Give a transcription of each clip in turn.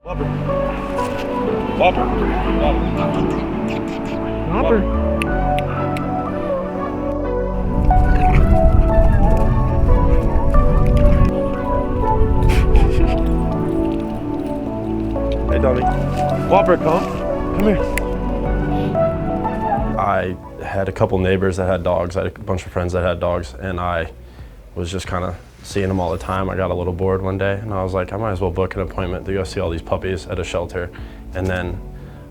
Whopper. Whopper. Whopper. Hey, dummy. Whopper, come here. I had a couple neighbors that had dogs. I had a bunch of friends that had dogs, and I was just kind of seeing them all the time. I got a little bored one day, and I was like, I might as well book an appointment to go see all these puppies at a shelter. And then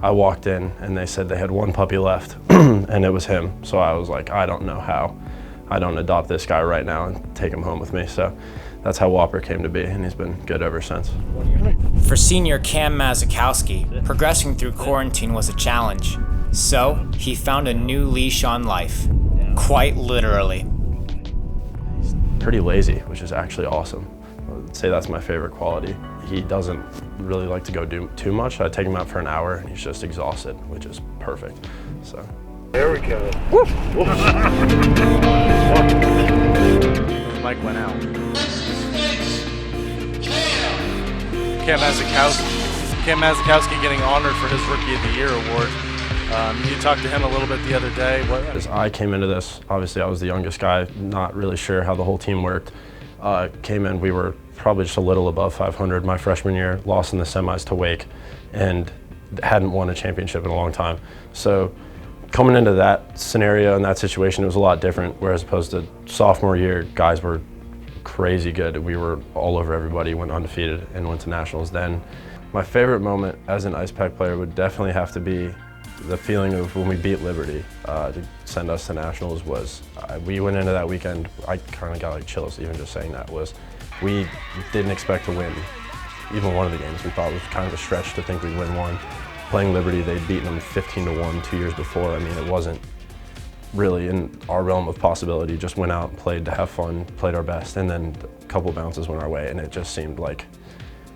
I walked in, and they said they had one puppy left, and it was him. So I was like, I don't know how I don't adopt this guy right now and take him home with me. So that's how Whopper came to be, and he's been good ever since. For senior Cam Mazakowski, progressing through quarantine was a challenge. So he found a new leash on life, quite literally. He's pretty lazy, which is actually awesome. I'd say that's my favorite quality. He doesn't really like to go do too much. I take him out for an hour and he's just exhausted, which is perfect. So there we go. Woo! Mike went out. Cam Mazakowski getting honored for his Rookie of the Year award. You talked to him a little bit the other day. As I came into this, obviously I was the youngest guy, not really sure how the whole team worked. Came in, we were probably just a little above 500 my freshman year, lost in the semis to Wake, and hadn't won a championship in a long time. So coming into that scenario and that situation, it was a lot different, whereas opposed to sophomore year, guys were crazy good. We were all over everybody, went undefeated and went to nationals then. My favorite moment as an Ice Pack player would definitely have to be the feeling of when we beat Liberty to send us to nationals. We went into that weekend, I kind of got like chills even just saying that, was we didn't expect to win even one of the games. We thought it was kind of a stretch to think we'd win one. Playing Liberty, they'd beaten them 15-1 2 years before. I mean, it wasn't really in our realm of possibility. Just went out, played to have fun, played our best, and then a couple bounces went our way, and it seemed like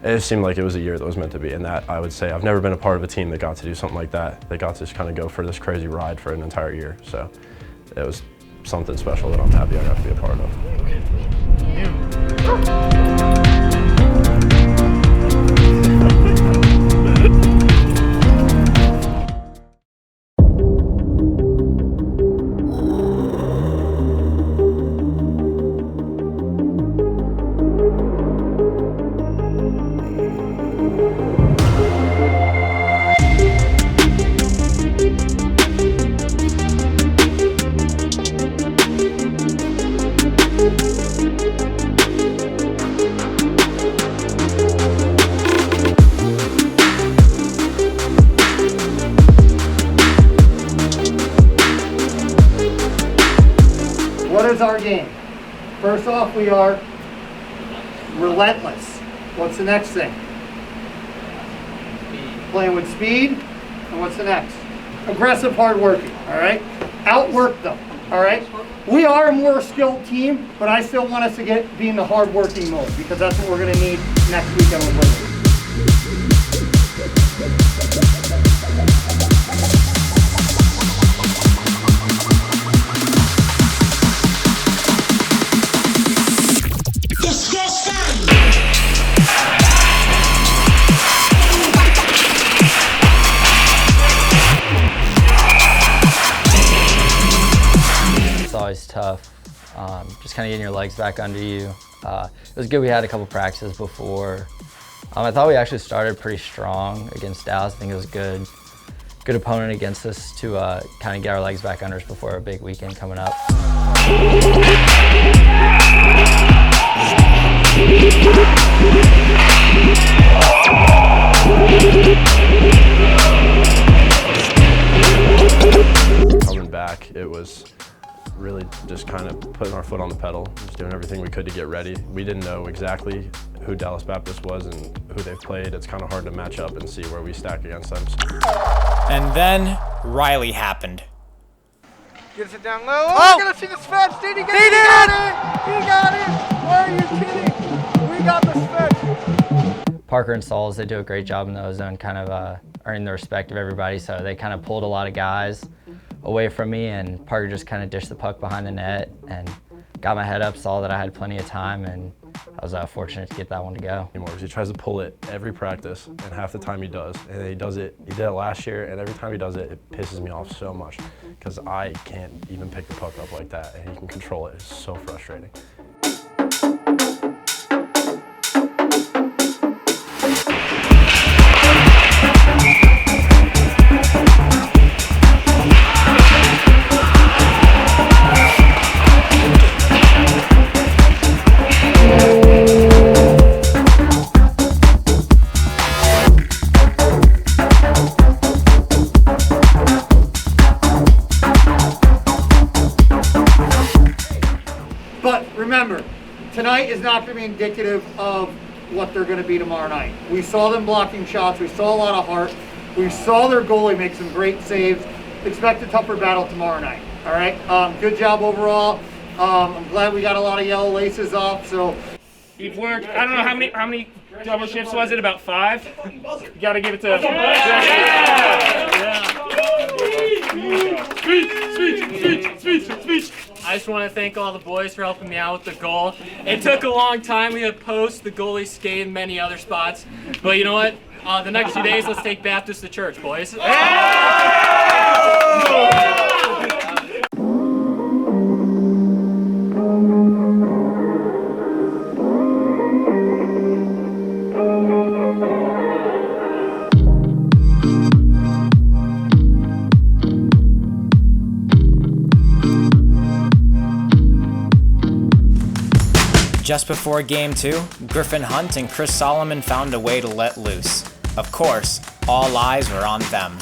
it was a year that was meant to be. And that, I would say, I've never been a part of a team that got to do something like that. They got to just kind of go for this crazy ride for an entire year. So it was something special that I'm happy I got to be a part of. What is our game? First off, we are relentless. What's the next thing? Playing with speed. And what's the next? Aggressive, hardworking. All right? Outwork them. All right? We are a more skilled team, but I still want us to be in the hardworking mode because that's what we're going to need next weekend with Liberty. Always tough, just kind of getting your legs back under you. It was good we had a couple practices before. I thought we actually started pretty strong against Dallas. I think it was good opponent against us to kind of get our legs back under us before a big weekend coming up. Coming back, it was really just kind of putting our foot on the pedal, just doing everything we could to get ready. We didn't know exactly who Dallas Baptist was and who they've played. It's kind of hard to match up and see where we stack against them. And then Riley happened. Gets it down low. Oh, we're gonna see the stretch. Did he get it? He got it! He got it! Are you kidding? We got the stretch. Parker and Sauls, they do a great job in the zone, kind of earning the respect of everybody. So they kind of pulled a lot of guys away from me, and Parker just kind of dished the puck behind the net and got my head up, saw that I had plenty of time, and I was fortunate to get that one to go. Because he tries to pull it every practice, and half the time he does. And he does it, he did it last year, and every time he does it, it pisses me off so much because I can't even pick the puck up like that, and he can control it. It's so frustrating. But remember, tonight is not going to be indicative of what they're going to be tomorrow night. We saw them blocking shots. We saw a lot of heart. We saw their goalie make some great saves. Expect a tougher battle tomorrow night. All right. Good job overall. I'm glad we got a lot of yellow laces off. So you've worked. I don't know how many double shifts was it? About 5. You got to give it to. Speech. I just want to thank all the boys for helping me out with the goal. It took a long time. We had post, the goalie skated, many other spots. But you know what? The next 2 days, let's take Baptist to church, boys. Just before Game 2, Griffin Hunt and Chris Solomon found a way to let loose. Of course, all eyes were on them.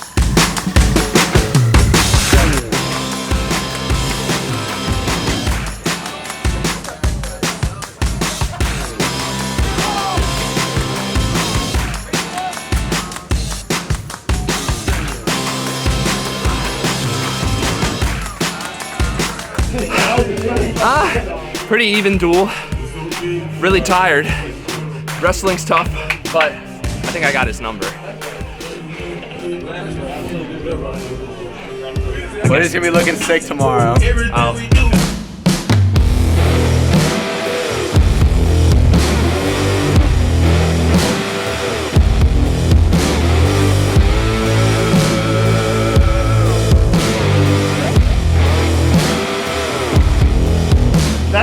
Pretty even duel. Really tired. Wrestling's tough, but I think I got his number. But he's gonna be looking sick tomorrow.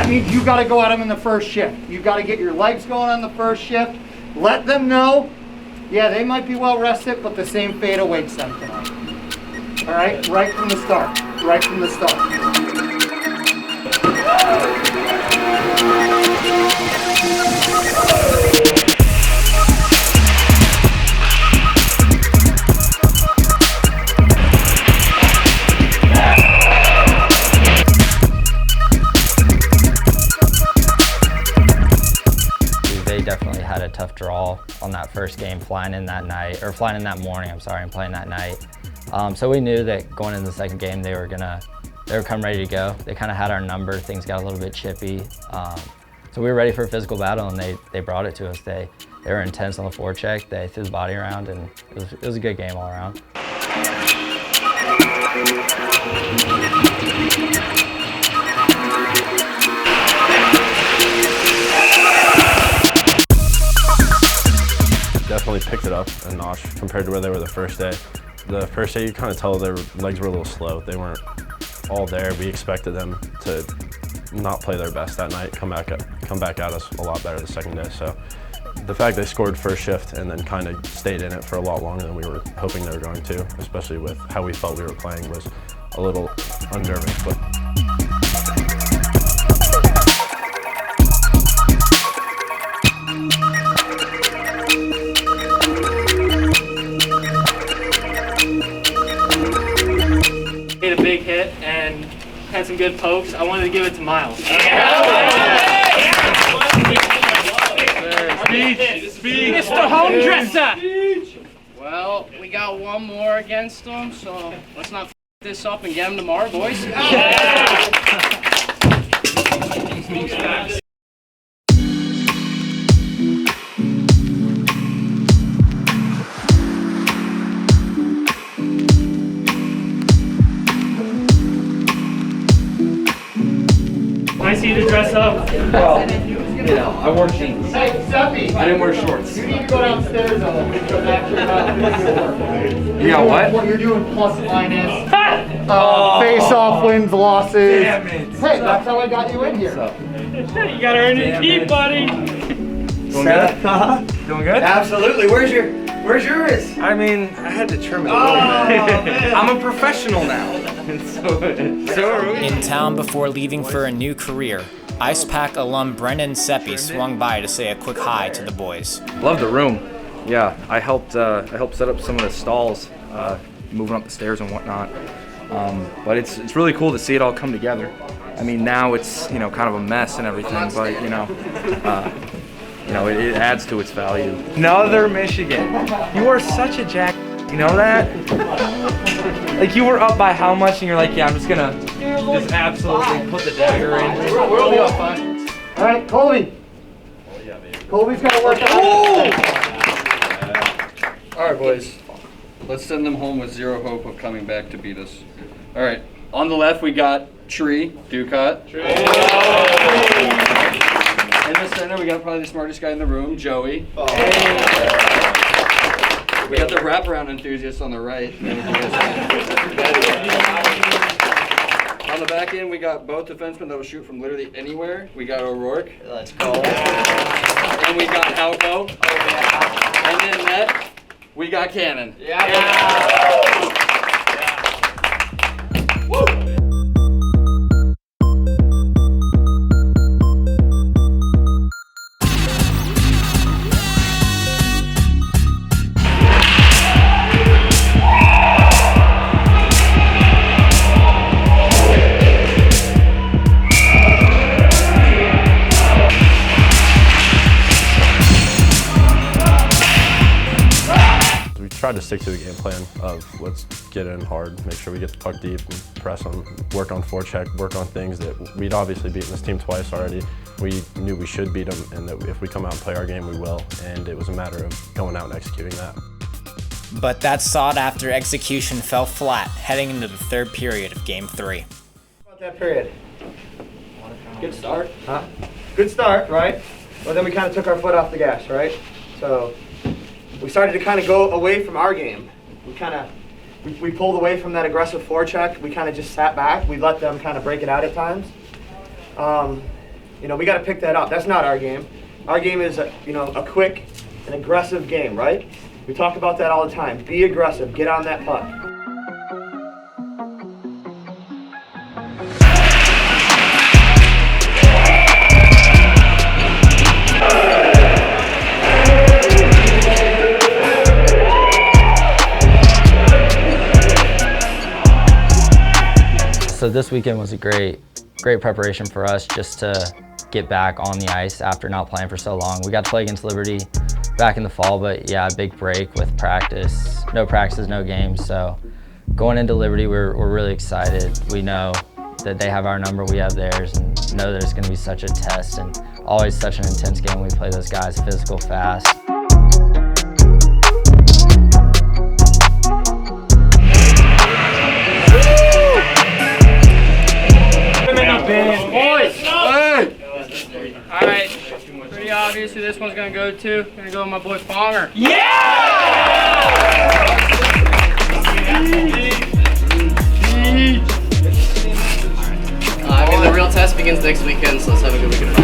that means you got to go at them in the first shift. You got to get your legs going on the first shift. Let them know, yeah, they might be well rested, but the same fate awaits them tonight. All right, right from the start. Right from the start. They definitely had a tough draw on that first game, flying in that morning, and playing that night. So we knew that going into the second game, they were come ready to go. They kind of had our number. Things got a little bit chippy. So we were ready for a physical battle, and they brought it to us. They were intense on the forecheck. They threw the body around, and it was a good game all around. Definitely picked it up a notch compared to where they were the first day. The first day, you kind of tell their legs were a little slow. They weren't all there. We expected them to not play their best that night, come back at us a lot better the second day. So the fact they scored first shift and then kind of stayed in it for a lot longer than we were hoping they were going to, especially with how we felt we were playing, was a little unnerving. But made a big hit and had some good pokes. I wanted to give it to Miles. Speech. Mr. Home Dresser. Well, we got one more against them, so let's not f this up and get them tomorrow, boys. Nice of you to dress up. You know, I wore jeans. Hey, Seppi. I didn't wear shorts. You need to go downstairs though. Because after You got what? You're doing plus minus. Face-off wins, losses. Damn it. Hey, that's how I got you in here. You gotta earn your keep, buddy. Doing good? Doing good? Absolutely. Where's yours? I mean, I had to trim it a little bit. I'm a professional now. so are we. In town before leaving for a new career, Ice Pack alum Brendan Seppi swung by to say a quick hi to the boys. Love the room. Yeah, I helped set up some of the stalls, moving up the stairs and whatnot. But it's really cool to see it all come together. I mean, now it's kind of a mess and everything, but it adds to its value. Another Michigan. You are such a jack. You know that? Like, you were up by how much, and you're like, yeah, I'm just gonna just absolutely put the dagger in. We'll be up fine. All right, Colby. Colby's got to work out. All right, boys. Let's send them home with zero hope of coming back to beat us. All right. On the left, we got Tree, Ducat. In the center, we got probably the smartest guy in the room, Joey. We got the wraparound enthusiast on the right. On the back end, we got both defensemen that will shoot from literally anywhere. We got O'Rourke. Let's go. And we got Halco. And then net, we got Cannon. Tried to stick to the game plan of let's get in hard, make sure we get the puck deep, and press them, work on forecheck, work on things that we'd obviously beaten this team twice already. We knew we should beat them, and that if we come out and play our game, we will. And it was a matter of going out and executing that. But that sought-after execution fell flat heading into the third period of Game 3. About that period. Good start. Huh? Good start, right? But then we kind of took our foot off the gas, right? So we started to kind of go away from our game. We pulled away from that aggressive forecheck. We kind of just sat back. We let them kind of break it out at times. We got to pick that up. That's not our game. Our game is a quick and aggressive game, right? We talk about that all the time. Be aggressive. Get on that puck. So this weekend was a great preparation for us just to get back on the ice after not playing for so long. We got to play against Liberty back in the fall, but yeah, a big break with practice. No practices, no games. So going into Liberty, we're really excited. We know that they have our number, we have theirs, and know that it's going to be such a test and always such an intense game. We play those guys physical, fast. Boys! Hey! Alright, pretty obvious who this one's gonna go to. Gonna go with my boy Fonger. The real test begins next weekend, so let's have a good weekend.